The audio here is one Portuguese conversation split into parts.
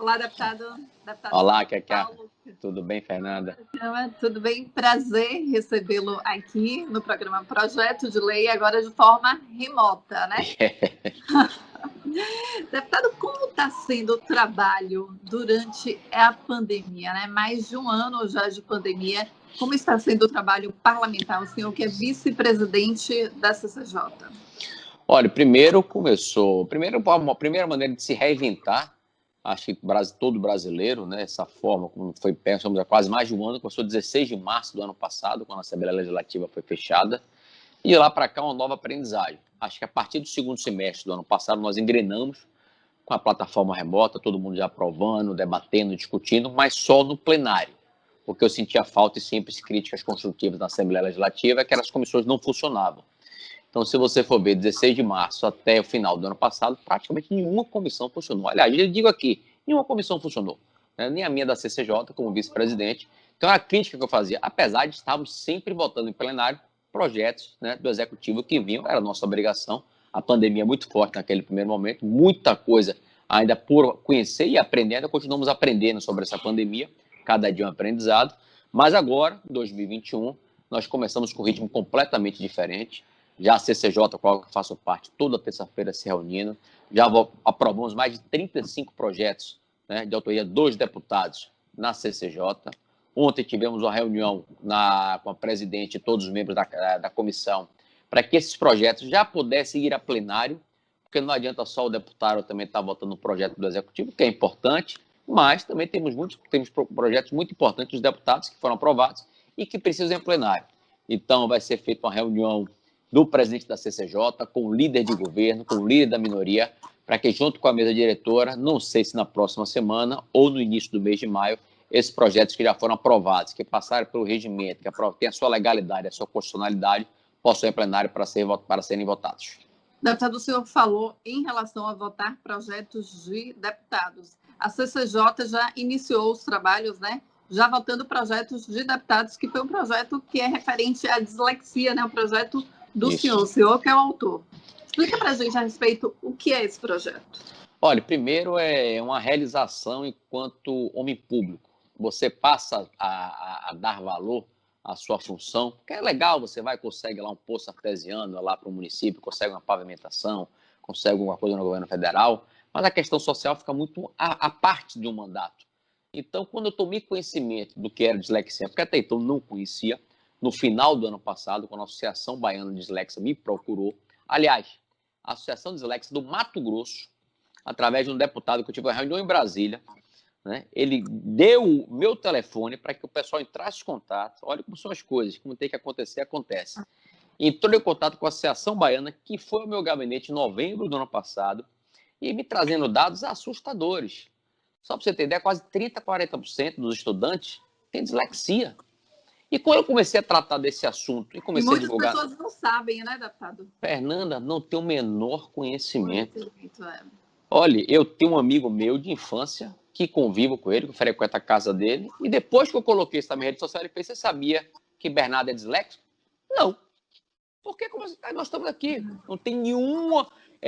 Olá, deputado Olá, Cacá. Paulo. Tudo bem, Fernanda? Tudo bem? Prazer recebê-lo aqui no programa Projeto de Lei, agora de forma remota, né? Deputado, como está sendo o trabalho durante a pandemia, né? Mais de um ano já de pandemia. Como está sendo o trabalho parlamentar? O senhor que é vice-presidente da CCJ. Olha, a primeira maneira de se reinventar, acho que todo brasileiro, né, essa forma como foi pensado há quase mais de um ano, começou 16 de março do ano passado, quando a Assembleia Legislativa foi fechada, e de lá para cá uma nova aprendizagem. Acho que a partir do segundo semestre do ano passado nós engrenamos com a plataforma remota, todo mundo já aprovando, debatendo, discutindo, mas só no plenário. Porque eu sentia falta e sempre críticas construtivas na Assembleia Legislativa, é que as comissões não funcionavam. Então, se você for ver, 16 de março até o final do ano passado, praticamente nenhuma comissão funcionou. Aliás, eu digo aqui, nenhuma comissão funcionou, né? Nem a minha da CCJ, como vice-presidente. Então, a crítica que eu fazia, apesar de estarmos sempre votando em plenário projetos, né, do Executivo que vinham, era nossa obrigação. A pandemia é muito forte naquele primeiro momento, muita coisa ainda por conhecer e aprender, ainda continuamos aprendendo sobre essa pandemia, cada dia um aprendizado. Mas agora, em 2021, nós começamos com um ritmo completamente diferente. Já a CCJ, qual eu faço parte, toda terça-feira se reunindo. Já aprovamos mais de 35 projetos, né, de autoria dos deputados na CCJ. Ontem tivemos uma reunião com a presidente e todos os membros da comissão para que esses projetos já pudessem ir a plenário, porque não adianta só o deputado também estar votando no projeto do Executivo, que é importante, mas também temos projetos muito importantes dos deputados que foram aprovados e que precisam ir em plenário. Então, vai ser feita uma reunião do presidente da CCJ, com o líder de governo, com o líder da minoria, para que, junto com a mesa diretora, não sei se na próxima semana ou no início do mês de maio, esses projetos que já foram aprovados, que passaram pelo regimento, que têm a sua legalidade, a sua constitucionalidade, possam ir em plenário para serem votados. Deputado, o senhor falou em relação a votar projetos de deputados. A CCJ já iniciou os trabalhos, né? Já votando projetos de deputados, que foi um projeto que é referente à dislexia, né? O projeto do senhor, o senhor que é o autor. Explica para a gente a respeito o que é esse projeto. Olha, primeiro é uma realização enquanto homem público. Você passa a dar valor à sua função, porque é legal, você consegue lá um poço artesiano lá para o município, consegue uma pavimentação, consegue alguma coisa no governo federal, mas a questão social fica muito à parte de um mandato. Então, quando eu tomei conhecimento do que era dislexia, porque até então não conhecia, no final do ano passado, quando a Associação Baiana de Dislexia me procurou, aliás, a Associação de Dislexia do Mato Grosso, através de um deputado que eu tive uma reunião em Brasília, né, ele deu o meu telefone para que o pessoal entrasse em contato. Olha como são as coisas, como tem que acontecer, acontece. Entrou em contato com a Associação Baiana, que foi ao meu gabinete em novembro do ano passado, e me trazendo dados assustadores. Só para você ter ideia, quase 30%, 40% dos estudantes têm dislexia. E quando eu comecei a tratar desse assunto e comecei a divulgar... Muitas pessoas não sabem, né, deputado? Fernanda, não tem o menor conhecimento. É. Olha, eu tenho um amigo meu de infância que convivo com ele, que frequenta a casa dele, e depois que eu coloquei isso na minha rede social, ele fez: você sabia que Bernardo é disléxico? Não. Porque nós estamos aqui, não tem nenhum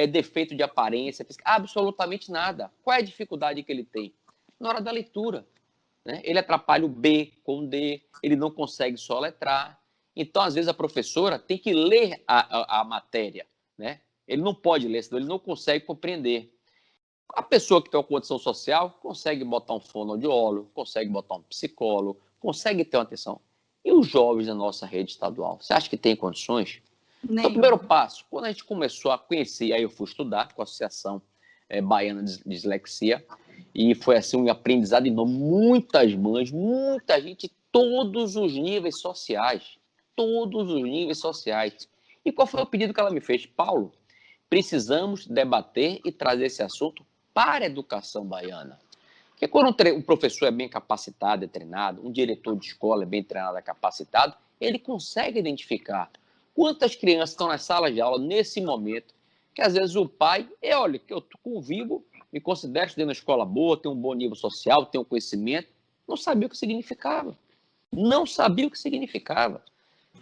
defeito de aparência, absolutamente nada. Qual é a dificuldade que ele tem? Na hora da leitura, né? Ele atrapalha o B com o D, ele não consegue soletrar. Então, às vezes, a professora tem que ler a matéria, né? Ele não pode ler, senão ele não consegue compreender. A pessoa que tem uma condição social consegue botar um fonoaudiólogo, consegue botar um psicólogo, consegue ter uma atenção. E os jovens da nossa rede estadual? Você acha que tem condições? Então, o primeiro passo, quando a gente começou a conhecer, aí eu fui estudar com a Associação Baiana de Dislexia, e foi assim um aprendizado enorme. Muitas mães, muita gente, todos os níveis sociais. Todos os níveis sociais. E qual foi o pedido que ela me fez? Paulo, precisamos debater e trazer esse assunto para a educação baiana. Porque quando o professor é bem capacitado, é treinado, um diretor de escola é bem treinado, é capacitado, ele consegue identificar quantas crianças estão nas salas de aula nesse momento, que às vezes o pai, olha, que eu convivo, me considero estudando na escola boa, tenho um bom nível social, tenho um conhecimento, não sabia o que significava. Não sabia o que significava.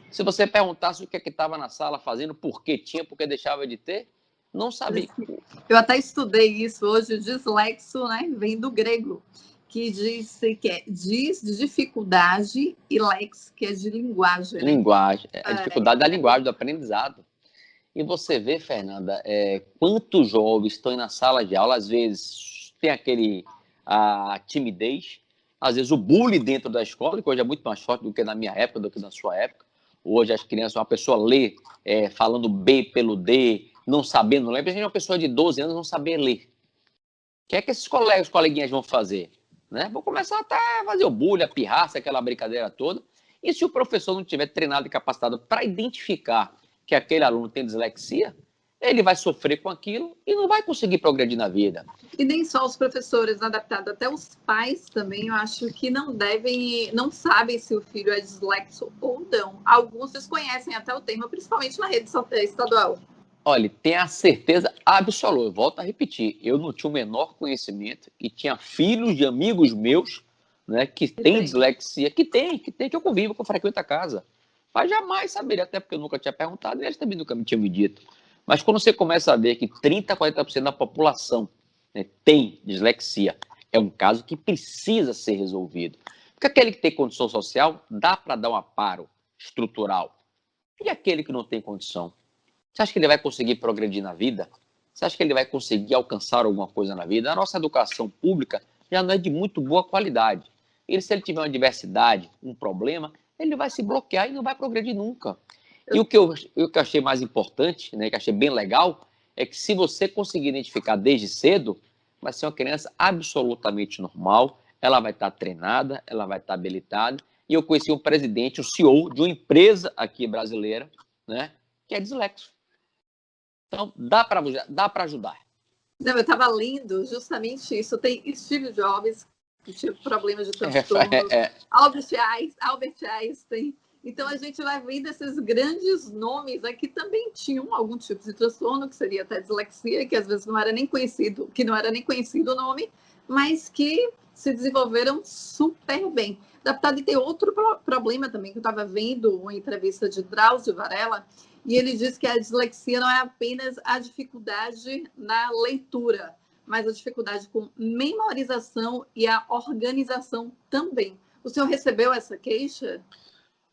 Se você perguntasse o que é que estava na sala fazendo, por que tinha, por que deixava de ter, Não sabia. Eu até estudei isso hoje, o dislexo, né, vem do grego, que diz que é diz de dificuldade e lex, que é de linguagem. Né? Linguagem, a dificuldade da linguagem, do aprendizado. E você vê, Fernanda, quantos jovens estão na sala de aula, às vezes tem a timidez, às vezes o bullying dentro da escola, que hoje é muito mais forte do que na minha época, do que na sua época. Hoje as crianças, uma pessoa lê falando B pelo D, não sabendo ler. A gente é uma pessoa de 12 anos não saber ler. O que é que esses coleguinhas vão fazer? Né? Vão começar até a fazer o bullying, a pirraça, aquela brincadeira toda. E se o professor não tiver treinado e capacitado para identificar que aquele aluno tem dislexia, ele vai sofrer com aquilo e não vai conseguir progredir na vida. E nem só os professores adaptados, até os pais também, eu acho que não sabem se o filho é dislexo ou não. Alguns desconhecem até o termo, principalmente na rede estadual. Olha, tenha a certeza absoluta, eu volto a repetir, eu não tinha o menor conhecimento e tinha filhos de amigos meus, né, que têm dislexia, que eu convivo, que eu frequento a casa. Mas jamais saberia, até porque eu nunca tinha perguntado e eles também nunca me tinham me dito. Mas quando você começa a ver que 30% a 40% da população, né, tem dislexia, é um caso que precisa ser resolvido. Porque aquele que tem condição social, dá para dar um amparo estrutural. E aquele que não tem condição? Você acha que ele vai conseguir progredir na vida? Você acha que ele vai conseguir alcançar alguma coisa na vida? A nossa educação pública já não é de muito boa qualidade. E se ele tiver uma diversidade, um problema, ele vai se bloquear e não vai progredir nunca. E o que eu achei mais importante, né, que achei bem legal, é que se você conseguir identificar desde cedo, vai ser uma criança absolutamente normal, ela vai estar treinada, ela vai estar habilitada. E eu conheci um presidente, o CEO de uma empresa aqui brasileira, né, que é dislexo. Então, dá para ajudar. Não, eu estava lendo justamente isso. Tem Steve Jobs, que tinha problemas de transtorno, Albert Einstein. Então, a gente vai vendo esses grandes nomes aqui também tinham algum tipo de transtorno, que seria até dislexia, que às vezes não era nem conhecido o nome, mas que se desenvolveram super bem. Deputado, e tem outro problema também, que eu estava vendo uma entrevista de Drauzio Varela, e ele diz que a dislexia não é apenas a dificuldade na leitura, mas a dificuldade com memorização e a organização também. O senhor recebeu essa queixa?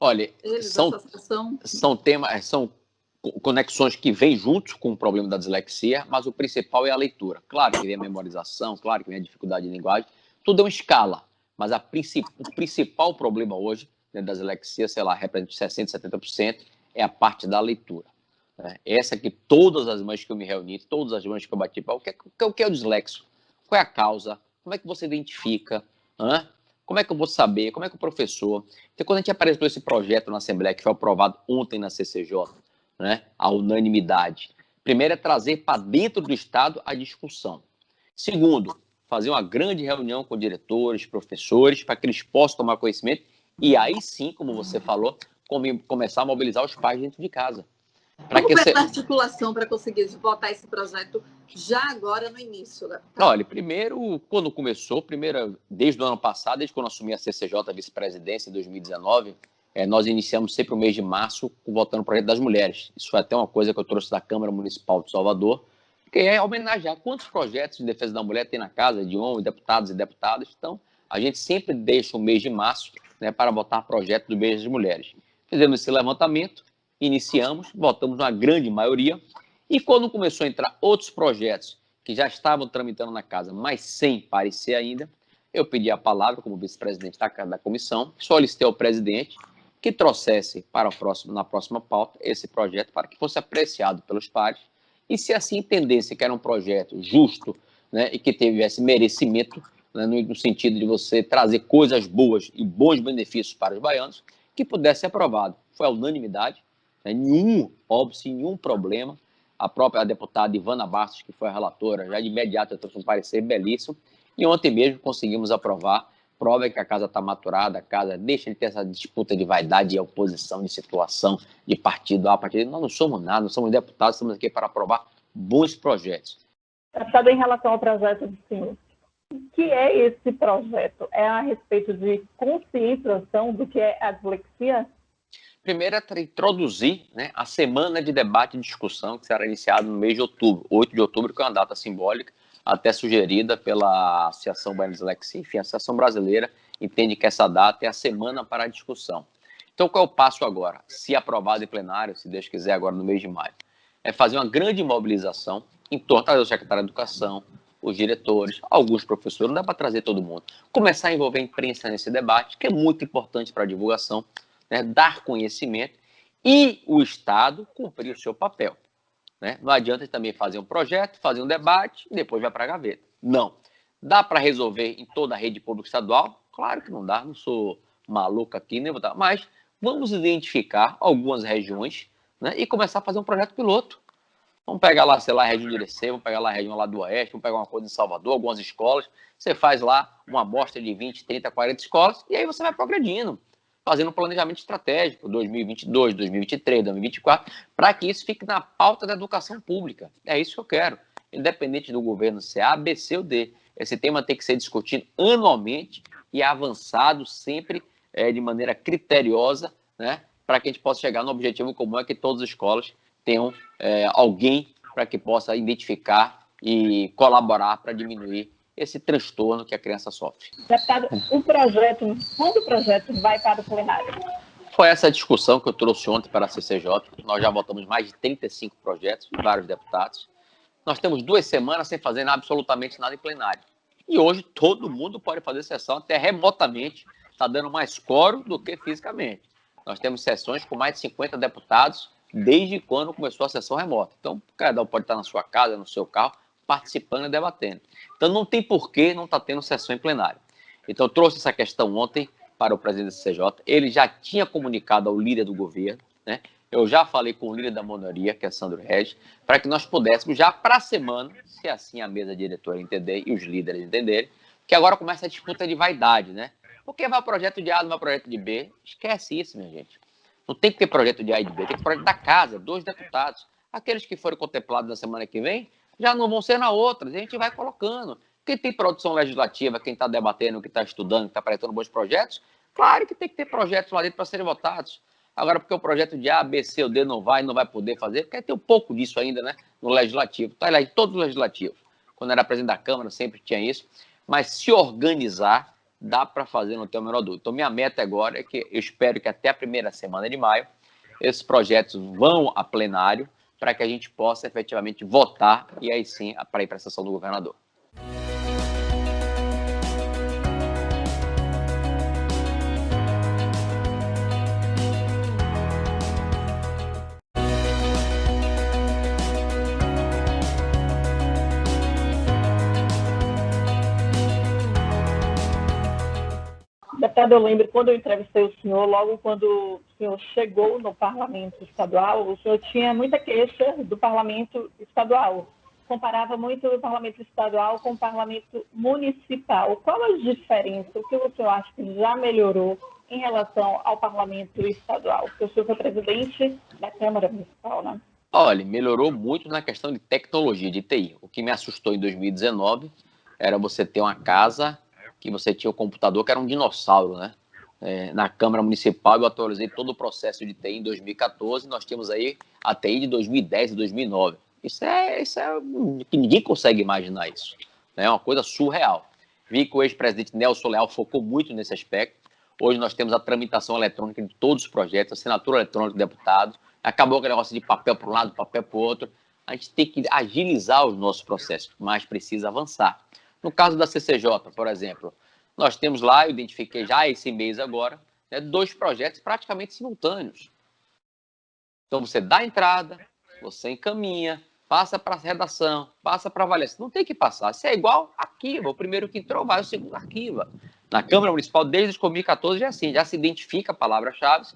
Olha, são temas, são conexões que vêm junto com o problema da dislexia, mas o principal é a leitura. Claro que vem a memorização, claro que vem a dificuldade de linguagem, tudo é uma escala, mas o principal problema hoje, né, da dislexia, sei lá, representa 60%, 70%, é a parte da leitura. Né? Essa que todas as mães que eu me reuni, todas as mães que eu bati, o que é o dislexo? Qual é a causa? Como é que você identifica? Como é que eu vou saber? Como é que o professor... Então, quando a gente apresentou esse projeto na Assembleia, que foi aprovado ontem na CCJ, né, a unanimidade, primeiro é trazer para dentro do Estado a discussão. Segundo, fazer uma grande reunião com diretores, professores, para que eles possam tomar conhecimento e aí sim, como você falou, começar a mobilizar os pais dentro de casa. Como foi essa articulação para conseguir votar esse projeto já agora no início? Né? Olha, primeiro, quando começou, desde o ano passado, desde quando eu assumi a CCJ, a vice-presidência, em 2019, nós iniciamos sempre o mês de março votando o projeto das mulheres. Isso foi até uma coisa que eu trouxe da Câmara Municipal de Salvador, que é homenagear quantos projetos de defesa da mulher tem na casa, de homens, deputados e deputadas. Então, a gente sempre deixa o mês de março, né, para votar projeto do mês das mulheres. Fizemos esse levantamento, iniciamos, votamos na grande maioria, e quando começou a entrar outros projetos que já estavam tramitando na casa, mas sem parecer ainda, eu pedi a palavra como vice-presidente da comissão, solicitei ao presidente que trouxesse na próxima pauta esse projeto para que fosse apreciado pelos pares e, se assim entendesse que era um projeto justo, né, e que tivesse merecimento, né, no sentido de você trazer coisas boas e bons benefícios para os baianos, que pudesse ser aprovado. Foi a unanimidade, né, nenhum problema. A própria deputada Ivana Bastos, que foi a relatora, já de imediato trouxe um parecer belíssimo, e ontem mesmo conseguimos aprovar. Prova que a casa está maturada, a casa deixa de ter essa disputa de vaidade e oposição, de situação, de partido A, partido B. Nós não somos nada, nós somos deputados, estamos aqui para aprovar bons projetos. Deputado, em relação ao projeto do senhor, o que é esse projeto? É a respeito de conscientização do que é a dislexia? Primeiro é introduzir, né, a semana de debate e discussão que será iniciada no mês de outubro, 8 de outubro, que é uma data simbólica, até sugerida pela Associação Baiana de Dislexia. Enfim, a Associação Brasileira entende que essa data é a semana para a discussão. Então, qual é o passo agora? Se aprovado em plenário, se Deus quiser, agora no mês de maio, é fazer uma grande mobilização em torno do secretário de Educação, os diretores, alguns professores, não dá para trazer todo mundo. Começar a envolver a imprensa nesse debate, que é muito importante para a divulgação, né, dar conhecimento e o Estado cumprir o seu papel. Né? Não adianta também fazer um projeto, fazer um debate e depois vai para a gaveta. Não. Dá para resolver em toda a rede pública estadual? Claro que não dá, não sou maluco aqui, nem vou dar. Mas vamos identificar algumas regiões, né, e começar a fazer um projeto piloto. Vamos pegar lá, sei lá, a região de Irecê, vamos pegar lá a região lá do Oeste, vamos pegar uma coisa em Salvador, algumas escolas. Você faz lá uma amostra de 20, 30, 40 escolas e aí você vai progredindo, fazendo um planejamento estratégico 2022, 2023, 2024, para que isso fique na pauta da educação pública. É isso que eu quero. Independente do governo ser A, B, C ou D. Esse tema tem que ser discutido anualmente e avançado sempre de maneira criteriosa, né, para que a gente possa chegar no objetivo comum, é que todas as escolas tenham alguém para que possa identificar e colaborar para diminuir esse transtorno que a criança sofre. Deputado, quando o projeto vai para o plenário? Foi essa discussão que eu trouxe ontem para a CCJ. Nós já votamos mais de 35 projetos de vários deputados. Nós temos 2 semanas sem fazer absolutamente nada em plenário. E hoje todo mundo pode fazer sessão, até remotamente, está dando mais quórum do que fisicamente. Nós temos sessões com mais de 50 deputados desde quando começou a sessão remota. Então, cada um pode estar na sua casa, no seu carro, participando e debatendo. Então, não tem porquê não estar tendo sessão em plenário. Então, eu trouxe essa questão ontem para o presidente do CJ. Ele já tinha comunicado ao líder do governo, né? Eu já falei com o líder da minoria, que é Sandro Regis, para que nós pudéssemos, já para a semana, se assim a mesa diretora entender e os líderes entenderem, que agora começa a disputa de vaidade, né? Porque vai o projeto de A, não vai o projeto de B. Esquece isso, minha gente. Não tem que ter projeto de A e de B, tem que ter projeto da casa, 2 deputados. Aqueles que forem contemplados na semana que vem, já não vão ser na outra, a gente vai colocando. Quem tem produção legislativa, quem está debatendo, quem está estudando, quem está apresentando bons projetos, claro que tem que ter projetos lá dentro para serem votados. Agora, porque o projeto de A, B, C ou D não vai poder fazer, porque tem um pouco disso ainda, né, no legislativo. Está lá em todos os legislativos. Quando era presidente da Câmara, sempre tinha isso. Mas se organizar, dá para fazer, não tenho a menor dúvida. Então, minha meta agora é que eu espero que até a primeira semana de maio, esses projetos vão a plenário para que a gente possa efetivamente votar e aí sim para ir para a sessão do governador. Deputado, eu lembro quando eu entrevistei o senhor, logo quando o senhor chegou no parlamento estadual, o senhor tinha muita queixa do parlamento estadual. Comparava muito o parlamento estadual com o parlamento municipal. Qual a diferença? O que o senhor acha que já melhorou em relação ao parlamento estadual? Porque o senhor foi presidente da Câmara Municipal, né? Olha, melhorou muito na questão de tecnologia, de TI. O que me assustou em 2019 era você ter uma casa que você tinha o computador que era um dinossauro, né? Na Câmara Municipal eu atualizei todo o processo de TI em 2014, nós temos aí a TI de 2010 e 2009. Isso é que ninguém consegue imaginar isso. É uma coisa surreal. Vi que o ex-presidente Nelson Leal focou muito nesse aspecto. Hoje nós temos a tramitação eletrônica de todos os projetos, a assinatura eletrônica do deputado. Acabou aquele negócio de papel para um lado, papel para o outro. A gente tem que agilizar os nossos processos, mas precisa avançar. No caso da CCJ, por exemplo, nós temos lá, eu identifiquei já esse mês agora, 2 projetos praticamente simultâneos. Então você dá a entrada, você encaminha, passa para a redação, passa para a avaliação. Não tem que passar. Se é igual, arquiva. O primeiro que entrou vai, o segundo arquiva. Na Câmara Municipal, desde 2014, já é assim, já se identifica a palavra-chave,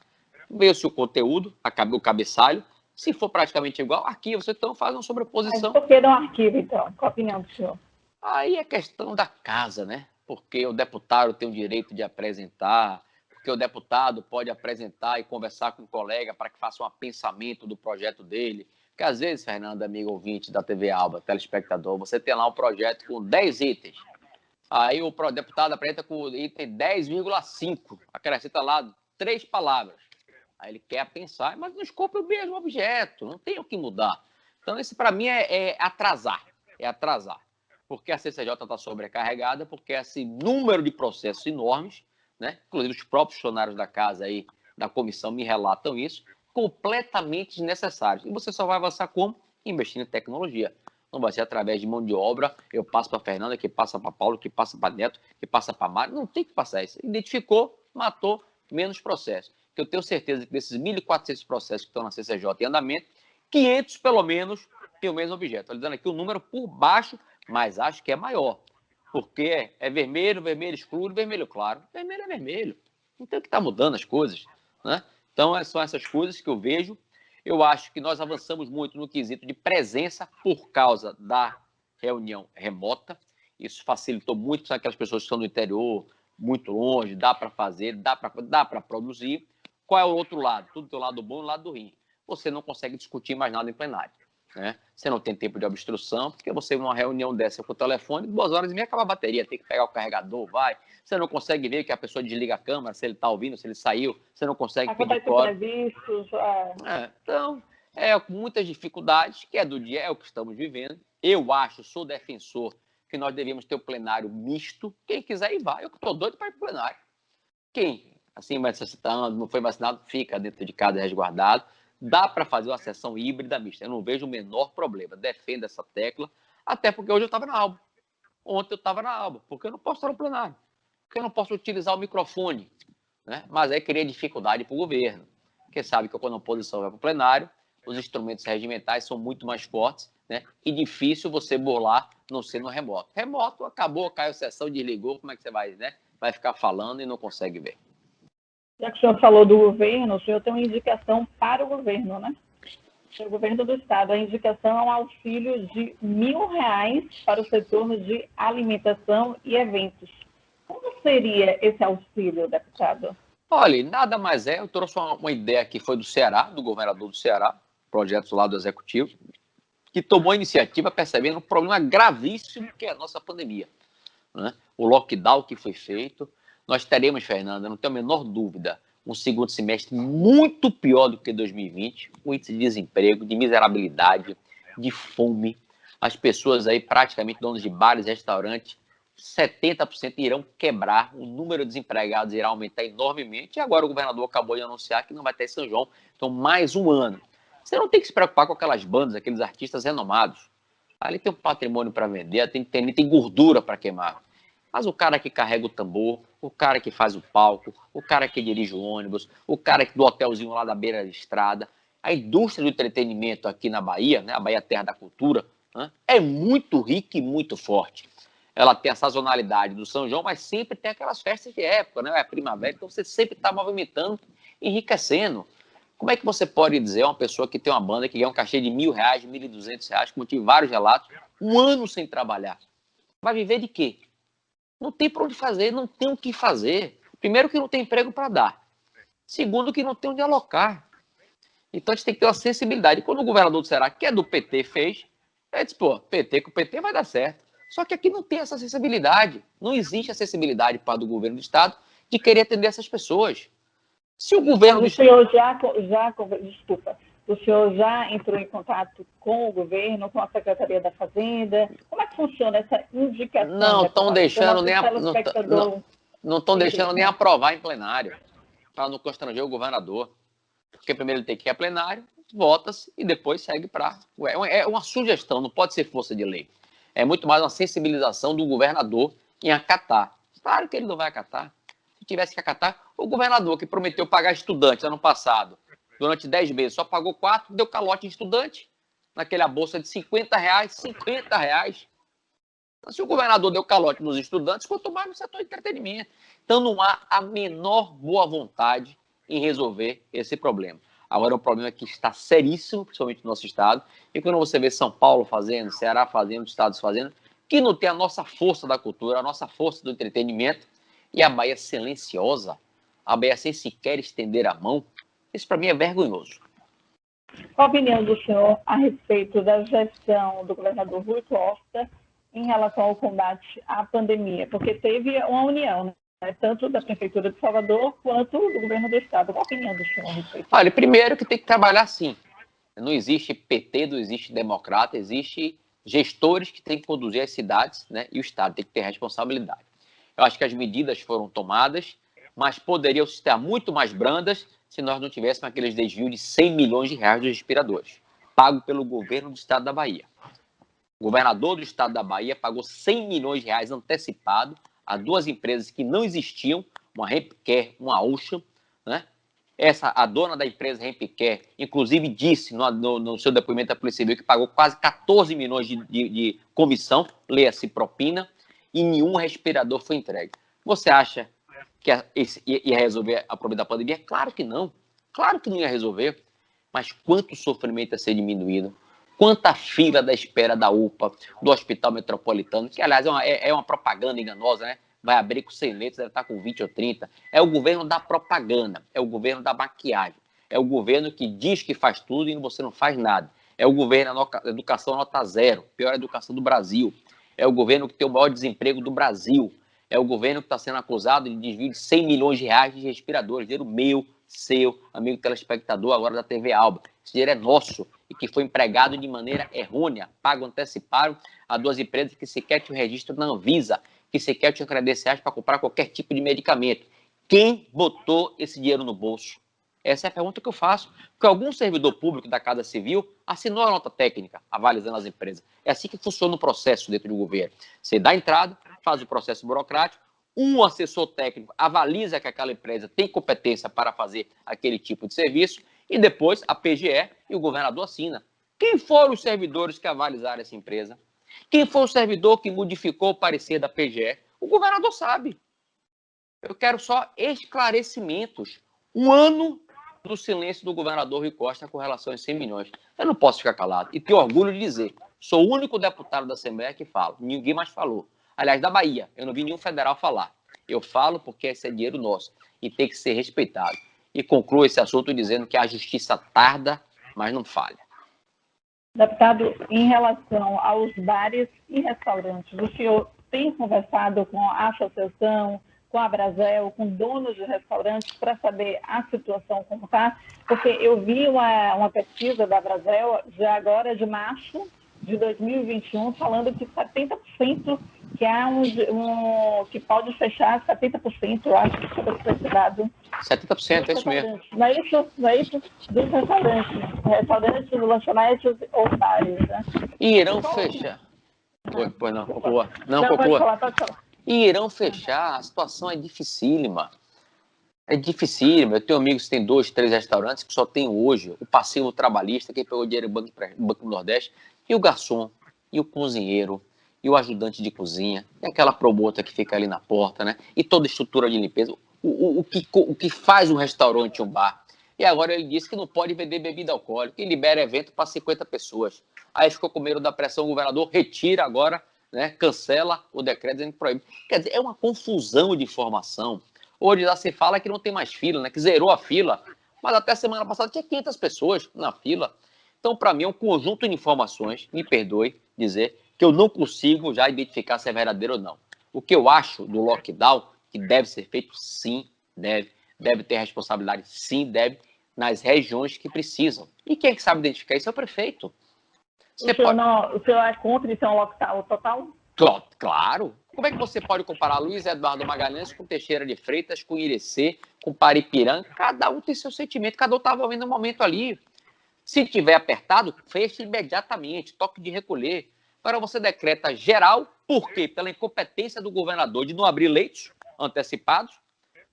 vê-se o conteúdo, o cabeçalho. Se for praticamente igual, arquiva. Você então faz uma sobreposição. Mas por que não arquiva, então? Qual a opinião do senhor? Aí é questão da casa, né? Porque o deputado tem o direito de apresentar, porque o deputado pode apresentar e conversar com o colega para que faça um pensamento do projeto dele. Porque às vezes, Fernando, amigo ouvinte da TV Alba, telespectador, você tem lá um projeto com 10 itens. Aí o deputado apresenta com o item 10,5, acrescenta lá 3 palavras. Aí ele quer pensar, mas no escopo é o mesmo objeto, não tem o que mudar. Então, esse para mim é atrasar, porque a CCJ está sobrecarregada, porque esse número de processos enormes, né? Inclusive os próprios funcionários da casa aí, da comissão, me relatam isso, completamente desnecessários. E você só vai avançar como? Investindo em tecnologia. Não vai ser através de mão de obra, eu passo para a Fernanda, que passa para Paulo, que passa para Neto, que passa para Mário. Não tem que passar isso. Identificou, matou, menos processo. Que eu tenho certeza que desses 1.400 processos que estão na CCJ em andamento, 500 pelo menos têm o mesmo objeto. Estou dizendo aqui o número por baixo, mas acho que é maior. Porque é vermelho, vermelho escuro, vermelho claro. Vermelho é vermelho. Não tem que estar mudando as coisas, né? Então, são essas coisas que eu vejo. Eu acho que nós avançamos muito no quesito de presença por causa da reunião remota. Isso facilitou muito para aquelas pessoas que estão no interior, muito longe, dá para fazer, dá para produzir. Qual é o outro lado? Tudo tem o lado bom e o lado ruim. Você não consegue discutir mais nada em plenário, né? Você não tem tempo de obstrução, porque você, numa reunião dessa com o telefone, 2h30 acaba a bateria, tem que pegar o carregador, vai. Você não consegue ver que a pessoa desliga a câmera, se ele está ouvindo, se ele saiu, você não consegue pedir fora. Então, com muitas dificuldades, que é do dia, é o que estamos vivendo. Eu acho, sou defensor, que nós devíamos ter o plenário misto. Quem quiser ir, vai. Eu estou doido para ir para o plenário. Quem, assim, vacinando, não foi vacinado, fica dentro de casa resguardado. Dá para fazer uma sessão híbrida mista. Eu não vejo o menor problema. Defenda essa tecla, até porque hoje eu estava na Alba. Ontem eu estava na Alba, porque eu não posso estar no plenário. Porque eu não posso utilizar o microfone, né? Mas aí cria dificuldade para o governo. Porque sabe que quando a oposição vai para o plenário, os instrumentos regimentais são muito mais fortes, né? E difícil você burlar não ser no remoto. Remoto, acabou, caiu a sessão, desligou, como é que você vai, né? Vai ficar falando e não consegue ver. Já que o senhor falou do governo, o senhor tem uma indicação para o governo, né? O governo do Estado, a indicação é um auxílio de R$1.000 para o setor de alimentação e eventos. Como seria esse auxílio, deputado? Olha, nada mais eu trouxe uma ideia que foi do Ceará, do governador do Ceará, projeto lá do Executivo, que tomou a iniciativa percebendo um problema gravíssimo que é a nossa pandemia, né? O lockdown que foi feito. Nós teremos, Fernanda, não tenho a menor dúvida, um segundo semestre muito pior do que 2020, com índice de desemprego, de miserabilidade, de fome. As pessoas aí, praticamente donos de bares, restaurantes, 70% irão quebrar, o número de desempregados irá aumentar enormemente, e agora o governador acabou de anunciar que não vai ter São João, então mais um ano. Você não tem que se preocupar com aquelas bandas, aqueles artistas renomados. Ali tem um patrimônio para vender, tem gordura para queimar. Mas o cara que carrega o tambor, o cara que faz o palco, o cara que dirige o ônibus, o cara do hotelzinho lá da beira da estrada, a indústria do entretenimento aqui na Bahia, né, a Bahia Terra da Cultura, né, é muito rica e muito forte. Ela tem a sazonalidade do São João, mas sempre tem aquelas festas de época, né, a primavera, então você sempre está movimentando, enriquecendo. Como é que você pode dizer a uma pessoa que tem uma banda que ganha um cachê de R$1.000, R$1.200, como eu tive vários relatos, um ano sem trabalhar? Vai viver de quê? Não tem para onde fazer, não tem o que fazer. Primeiro que não tem emprego para dar. Segundo que não tem onde alocar. Então a gente tem que ter uma sensibilidade. Quando o governador do Ceará, que é do PT, fez, ele disse, pô, PT com o PT vai dar certo. Só que aqui não tem essa sensibilidade. Não existe a sensibilidade para do governo do Estado de querer atender essas pessoas. Se o governo... O senhor desculpa, o senhor já entrou em contato com o governo, com a Secretaria da Fazenda? Como é que funciona essa indicação? Não estão deixando nem aprovar em plenário, para não constranger o governador. Porque primeiro ele tem que ir a plenário, vota-se e depois segue para... É uma sugestão, não pode ser força de lei. É muito mais uma sensibilização do governador em acatar. Claro que ele não vai acatar. Se tivesse que acatar, o governador que prometeu pagar estudantes ano passado, durante 10 meses, só pagou 4, deu calote em estudante, naquela bolsa de R$50, R$50. Então, se o governador deu calote nos estudantes, quanto mais no setor de entretenimento. Então, não há a menor boa vontade em resolver esse problema. Agora, é um problema que está seríssimo, principalmente no nosso estado, e quando você vê São Paulo fazendo, Ceará fazendo, estados fazendo, que não tem a nossa força da cultura, a nossa força do entretenimento, e a Bahia silenciosa, a Bahia sem sequer estender a mão, isso para mim é vergonhoso. Qual a opinião do senhor a respeito da gestão do governador Rui Costa em relação ao combate à pandemia? Porque teve uma união, tanto da Prefeitura de Salvador quanto do Governo do Estado. Qual a opinião do senhor a respeito? Olha, primeiro que tem que trabalhar sim. Não existe PT, não existe democrata, existe gestores que têm que conduzir as cidades, né? E o Estado tem que ter responsabilidade. Eu acho que as medidas foram tomadas, mas poderiam estar muito mais brandas se nós não tivéssemos aqueles desvios de 100 milhões de reais dos respiradores, pago pelo governo do Estado da Bahia. O governador do Estado da Bahia pagou 100 milhões de reais antecipado a duas empresas que não existiam, uma Hempcare, uma Ocean, né? A dona da empresa Hempcare, inclusive, disse no seu depoimento da Polícia Civil que pagou quase 14 milhões de comissão, leia-se propina, e nenhum respirador foi entregue. Você acha que ia resolver a problema da pandemia? Claro que não. Claro que não ia resolver. Mas quanto sofrimento ia ser diminuído? Quanta fila da espera da UPA, do Hospital Metropolitano, que, aliás, é uma propaganda enganosa, né? Vai abrir com 100 leitos, deve estar com 20 ou 30. É o governo da propaganda, é o governo da maquiagem, é o governo que diz que faz tudo e você não faz nada. É o governo da educação nota zero, pior educação do Brasil. É o governo que tem o maior desemprego do Brasil. É o governo que está sendo acusado de desvio de 100 milhões de reais de respiradores, dinheiro meu, seu, amigo telespectador, agora da TV Alba. Esse dinheiro é nosso e que foi empregado de maneira errônea, pago antecipado a duas empresas que sequer tinham registro na Anvisa, que sequer tinham credenciais para comprar qualquer tipo de medicamento. Quem botou esse dinheiro no bolso? Essa é a pergunta que eu faço. Porque algum servidor público da Casa Civil assinou a nota técnica avalizando as empresas. É assim que funciona o processo dentro do governo. Você dá entrada, faz o processo burocrático, um assessor técnico avaliza que aquela empresa tem competência para fazer aquele tipo de serviço e depois a PGE e o governador assina. Quem foram os servidores que avalizaram essa empresa? Quem foi o servidor que modificou o parecer da PGE? O governador sabe. Eu quero só esclarecimentos. Um ano do silêncio do governador Rui Costa com relação aos 100 milhões. Eu não posso ficar calado. E tenho orgulho de dizer, sou o único deputado da Assembleia que fala. Ninguém mais falou. Aliás, da Bahia, eu não vi nenhum federal falar. Eu falo porque esse é dinheiro nosso e tem que ser respeitado. E concluo esse assunto dizendo que a justiça tarda, mas não falha. Deputado, em relação aos bares e restaurantes, o senhor tem conversado com a associação, com a Brasel, com donos de restaurantes, para saber a situação como está? Porque eu vi uma pesquisa da Brasel, já agora de março de 2021, falando que 70%, que há que pode fechar 70%, eu acho que foi esse dado. 70%, é isso mesmo. Não é isso dos restaurantes, lanchonetes ou bares, né? E irão fechar. Pois não, conclua. Não, conclua. Pode falar. E irão fechar, a situação é dificílima. É dificílima. Eu tenho amigos que têm 2, 3 restaurantes que só tem hoje o passivo trabalhista, quem pegou dinheiro do Banco do Nordeste, e o garçom, e o cozinheiro, e o ajudante de cozinha, e aquela promota que fica ali na porta, né? E toda a estrutura de limpeza. O que faz um restaurante, um bar. E agora ele disse que não pode vender bebida alcoólica e libera evento para 50 pessoas. Aí ficou com medo da pressão, o governador retira agora, né, cancela o decreto dizendo que proíbe. Quer dizer, é uma confusão de informação. Hoje já se fala que não tem mais fila, né, que zerou a fila, mas até semana passada tinha 500 pessoas na fila. Então, para mim, é um conjunto de informações, me perdoe dizer, que eu não consigo já identificar se é verdadeiro ou não. O que eu acho do lockdown, que deve ser feito, sim, deve ter responsabilidade, sim, deve, nas regiões que precisam. E quem é que sabe identificar isso é o prefeito. O senhor é contra isso, é um lockdown total? Claro. Como é que você pode comparar Luiz Eduardo Magalhães com Teixeira de Freitas, com Irecê, com Paripiranga? Cada um tem seu sentimento, cada um estava vivendo um momento ali. Se tiver apertado, feche imediatamente, toque de recolher. Agora você decreta geral, por quê? Pela incompetência do governador de não abrir leitos antecipados,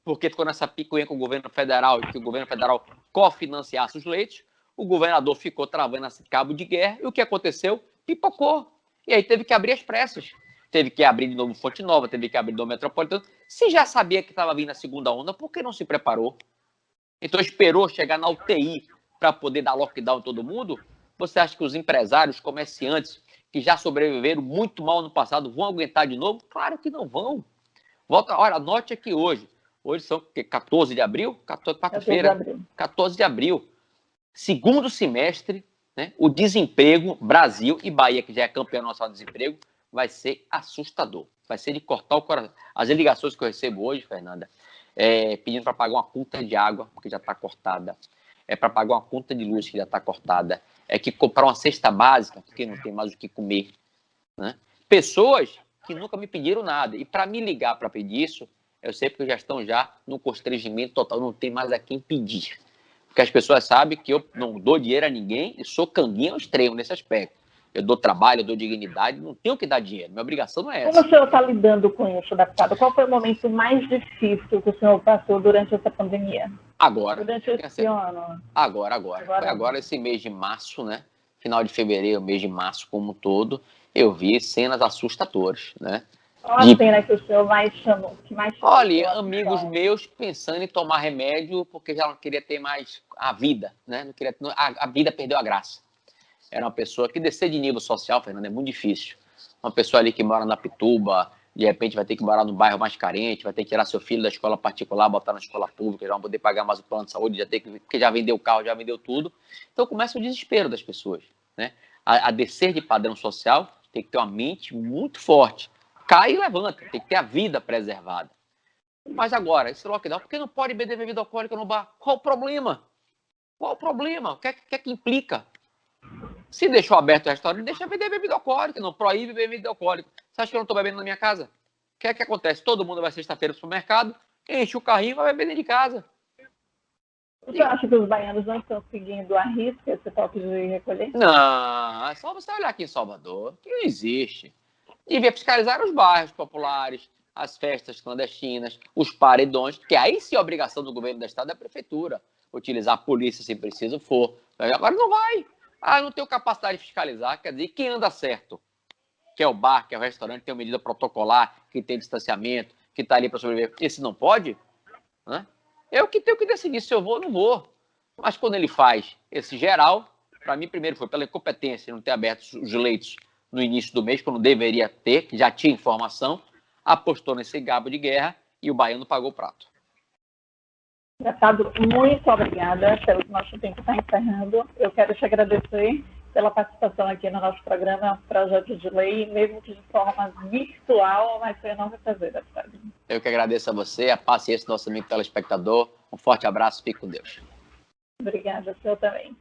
porque ficou nessa picuinha com o governo federal e que o governo federal cofinanciasse os leitos. O governador ficou travando esse cabo de guerra e o que aconteceu? Pipocou. E aí teve que abrir as pressas. Teve que abrir de novo Fonte Nova, teve que abrir de novo Metropolitano. Se já sabia que estava vindo a segunda onda, por que não se preparou? Então esperou chegar na UTI para poder dar lockdown em todo mundo? Você acha que os empresários, comerciantes, que já sobreviveram muito mal no passado, vão aguentar de novo? Claro que não vão. Olha, anote aqui hoje. Hoje são 14 de abril? Quarta-feira. 14 de abril. Segundo semestre, né, o desemprego, Brasil e Bahia, que já é campeão nacional de desemprego, vai ser assustador. Vai ser de cortar o coração. As ligações que eu recebo hoje, Fernanda, pedindo para pagar uma conta de água, porque já está cortada. Para pagar uma conta de luz, que já está cortada. Que comprar uma cesta básica, porque não tem mais o que comer. Né? Pessoas que nunca me pediram nada. E para me ligar para pedir isso, eu sei porque já estão já no constrangimento total, não tem mais a quem pedir. Porque as pessoas sabem que eu não dou dinheiro a ninguém e sou canguinho ao extremo nesse aspecto. Eu dou trabalho, eu dou dignidade, não tenho que dar dinheiro. Minha obrigação não é essa. Como o senhor está lidando com isso, deputado? Qual foi o momento mais difícil que o senhor passou durante essa pandemia? Agora. Durante esse ano? Agora. Foi agora esse mês de março, né? Final de fevereiro, mês de março como um todo, eu vi cenas assustadoras, né? Qual a cena que o senhor mais chamou? Olha, amigos meus pensando em tomar remédio porque já não queria ter mais a vida, né? Não queria, a vida perdeu a graça. Era uma pessoa que descer de nível social, Fernando, é muito difícil. Uma pessoa ali que mora na Pituba, de repente vai ter que morar num bairro mais carente, vai ter que tirar seu filho da escola particular, botar na escola pública, já não poder pagar mais o plano de saúde, porque já vendeu o carro, já vendeu tudo. Então começa o desespero das pessoas, né? A descer de padrão social, tem que ter uma mente muito forte. Cai e levanta, tem que ter a vida preservada. Mas agora, esse lockdown, por que não pode beber bebida alcoólica no bar? Qual o problema? Qual o problema? O que é que implica? Se deixou aberto o restaurante, deixa vender bebida alcoólica, não proíbe bebida alcoólica. Você acha que eu não estou bebendo na minha casa? O que é que acontece? Todo mundo vai sexta-feira para o supermercado, enche o carrinho e vai beber dentro de casa. Você acha que os baianos não estão seguindo a risca esse toque de recolher? Não, é só você olhar aqui em Salvador, que não existe. Devia fiscalizar os bairros populares, as festas clandestinas, os paredões, que aí sim é obrigação do governo do estado e da prefeitura. Utilizar a polícia se preciso for. Agora não vai. Não tenho capacidade de fiscalizar. Quer dizer, quem anda certo? Que é o bar, que é o restaurante, tem uma medida protocolar, que tem distanciamento, que está ali para sobreviver. Esse não pode? Né? Eu que tenho que decidir se eu vou ou não vou. Mas quando ele faz esse geral, para mim, primeiro foi pela incompetência, não ter aberto os leitos no início do mês, quando deveria ter, que já tinha informação, apostou nesse cabo de guerra e o baiano pagou o prato. Deputado, muito obrigada pelo nosso tempo está encerrando. Eu quero te agradecer pela participação aqui no nosso programa Projeto de Lei, mesmo que de forma virtual, mas foi um enorme prazer, deputado. Eu que agradeço a você, a paciência do nosso amigo telespectador. Um forte abraço, fique com Deus. Obrigada, o senhor também.